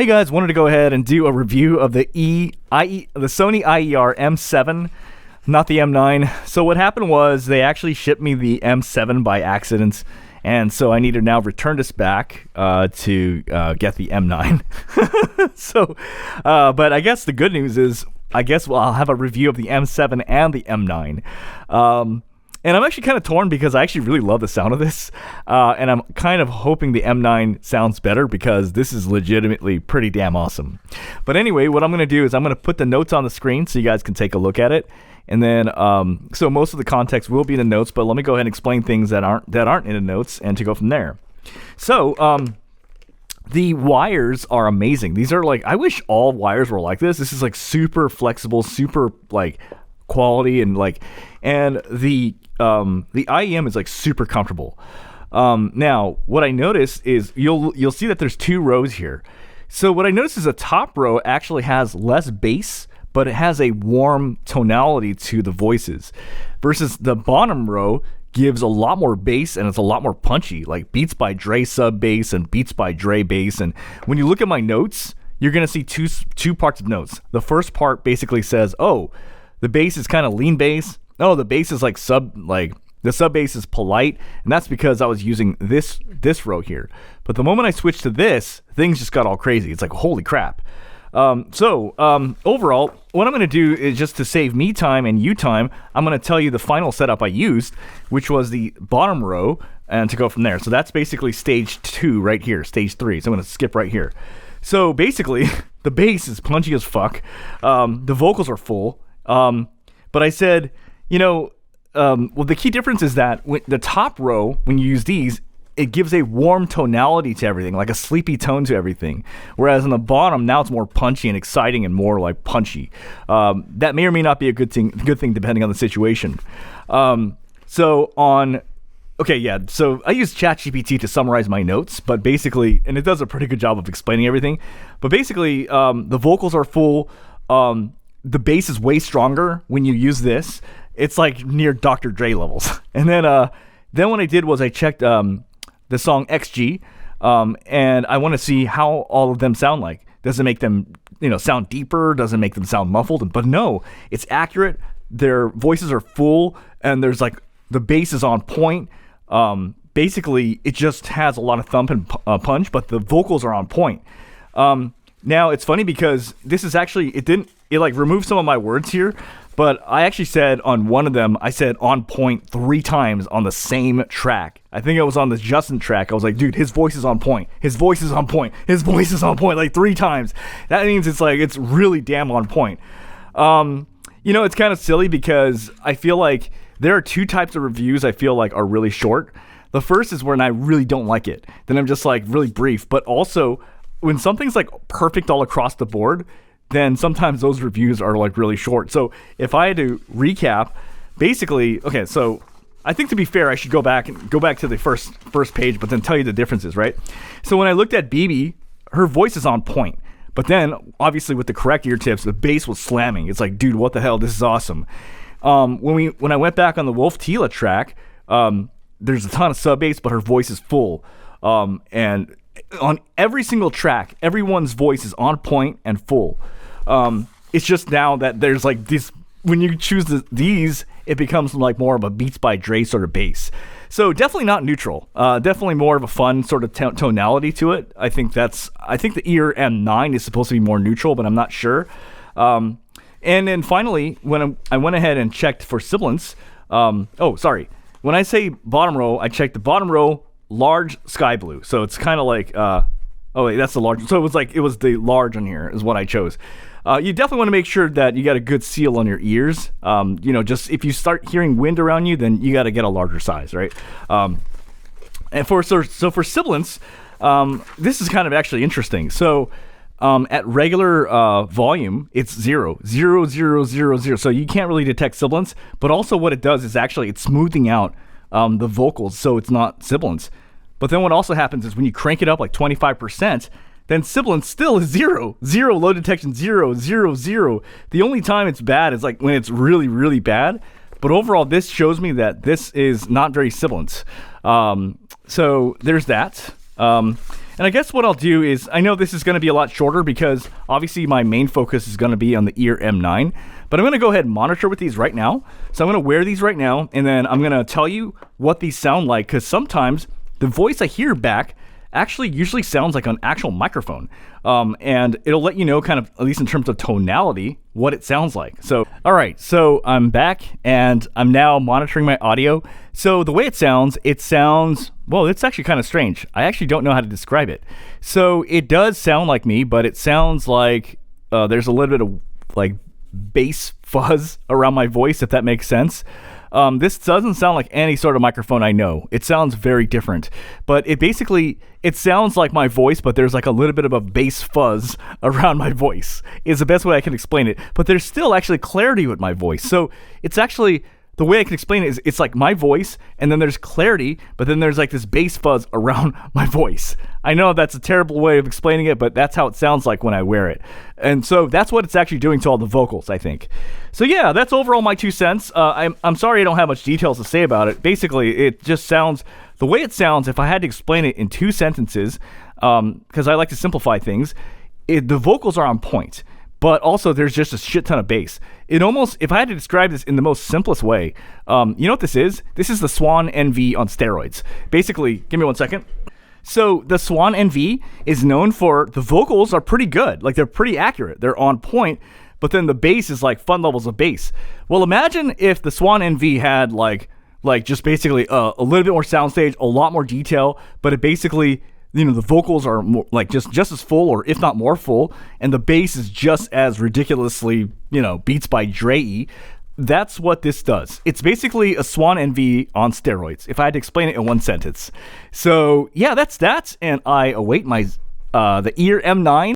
Hey guys, wanted to go ahead and do a review of the Sony IER-M7, not the M9. So what happened was they actually shipped me the M7 by accident, and so I need to now return this back to get the M9. But I guess the good news is, I'll have a review of the M7 and the M9. And I'm actually kind of torn because I actually really love the sound of this. And I'm kind of hoping the M9 sounds better because this is legitimately pretty damn awesome. But anyway, what I'm going to do is I'm going to put the notes on the screen so you guys can take a look at it. And then, so most of the context will be in the notes, but let me go ahead and explain things that aren't in the notes and to go from there. So, the wires are amazing. These are like, I wish all wires were like this. This is like super flexible, super like quality, and the IEM is like super comfortable. Now what I noticed is you'll see that there's two rows here. So what I noticed is the top row actually has less bass, but it has a warm tonality to the voices, versus the bottom row gives a lot more bass and it's a lot more punchy, like Beats by Dre sub bass and Beats by Dre bass. And when you look at my notes, you're gonna see two parts of notes. The first part basically says, oh, the bass is kind of lean bass. Oh, the bass is the sub bass is polite, and that's because I was using this row here. But the moment I switched to this, things just got all crazy. It's like, holy crap. Overall, what I'm going to do is, just to save me time and you time, I'm going to tell you the final setup I used, which was the bottom row, and to go from there. So that's basically stage 2 right here, stage 3. So I'm going to skip right here. So basically, the bass is punchy as fuck. The vocals are full. But I said, well, the key difference is that the top row, when you use these, it gives a warm tonality to everything, like a sleepy tone to everything. Whereas on the bottom, now it's more punchy and exciting and more like punchy. That may or may not be a good thing depending on the situation. So I use ChatGPT to summarize my notes, but basically, and it does a pretty good job of explaining everything. But basically, the vocals are full. The bass is way stronger when you use this. It's like near Dr. Dre levels. And then what I did was I checked the song XG, and I want to see how all of them sound like. Does it make them, sound deeper? Does it make them sound muffled? But no, it's accurate. Their voices are full, and there's like the bass is on point. Basically, it just has a lot of thump and punch, but the vocals are on point. Now it's funny because this is actually, it like removed some of my words here, but I actually said on one of them, I said on point 3 times on the same track. I think it was on the Justin track. I was like, dude, his voice is on point. His voice is on point. His voice is on point, like 3 times. That means it's really damn on point. It's kind of silly because I feel like there are 2 types of reviews I feel like are really short. The first is when I really don't like it. Then I'm just like really brief, but also when something's like perfect all across the board, then sometimes those reviews are like really short. So if I had to recap, basically, okay, so I think to be fair, I should go back to the first page, but then tell you the differences, right? So when I looked at BB, her voice is on point, but then obviously with the correct ear tips, the bass was slamming. It's like, dude, what the hell? This is awesome. When I went back on the Wolf Tila track, there's a ton of sub bass, but her voice is full, and on every single track, everyone's voice is on point and full. It's just now that there's like this, when you choose these, it becomes like more of a Beats by Dre sort of bass. So definitely not neutral. Definitely more of a fun sort of tonality to it. I think the IER-M9 is supposed to be more neutral, but I'm not sure. And then finally, when I went ahead and checked for Sibilance, when I say bottom row, I checked the bottom row, large sky blue. So it's kind of like, that's the large. So it was the large on here is what I chose. You definitely want to make sure that you got a good seal on your ears. Just if you start hearing wind around you, then you got to get a larger size, right? And for Sibilance, this is kind of actually interesting. So at regular volume, it's 0, 0, 0, 0, 0. So you can't really detect Sibilance. But also what it does is actually it's smoothing out the vocals, so it's not Sibilance. But then what also happens is when you crank it up like 25%, then Sibilance still is 0, 0, low detection, 0, 0, 0. The only time it's bad is like when it's really, really bad. But overall, this shows me that this is not very Sibilance. So there's that. And And I guess what I'll do is, I know this is going to be a lot shorter because obviously my main focus is going to be on the EAR-M9, but I'm going to go ahead and monitor with these right now. So I'm going to wear these right now, and then I'm going to tell you what these sound like, because sometimes the voice I hear back actually usually sounds like an actual microphone. And it'll let you know kind of, at least in terms of tonality, what it sounds like. So, all right, so I'm back and I'm now monitoring my audio. So the way it sounds, well, it's actually kind of strange. I actually don't know how to describe it. So it does sound like me, but it sounds like there's a little bit of like bass fuzz around my voice, if that makes sense. This doesn't sound like any sort of microphone I know. It sounds very different, but it sounds like my voice, but there's like a little bit of a bass fuzz around my voice is the best way I can explain it. But there's still actually clarity with my voice. So it's actually, the way I can explain it is it's like my voice, and then there's clarity, but then there's like this bass fuzz around my voice. I know that's a terrible way of explaining it, but that's how it sounds like when I wear it. And so that's what it's actually doing to all the vocals, I think. So yeah, that's overall my 2 cents. I'm sorry I don't have much details to say about it. Basically, it just sounds, the way it sounds, if I had to explain it in 2 sentences, because I like to simplify things, the vocals are on point. But also there's just a shit ton of bass. It almost, if I had to describe this in the most simplest way, you know what this is? This is the Swan NV on steroids. Basically, give me 1 second. So the Swan NV is known for, the vocals are pretty good. Like they're pretty accurate. They're on point, but then the bass is like fun levels of bass. Well, imagine if the Swan NV had like just basically a little bit more soundstage, a lot more detail, but it basically, you know, the vocals are more, like just as full, or if not more full, and the bass is just as ridiculously, you know, Beats by Dre-y. That's what this does. It's basically a Swan NV on steroids, if I had to explain it in 1 sentence. So yeah, that's that, and I await my the EAR-M9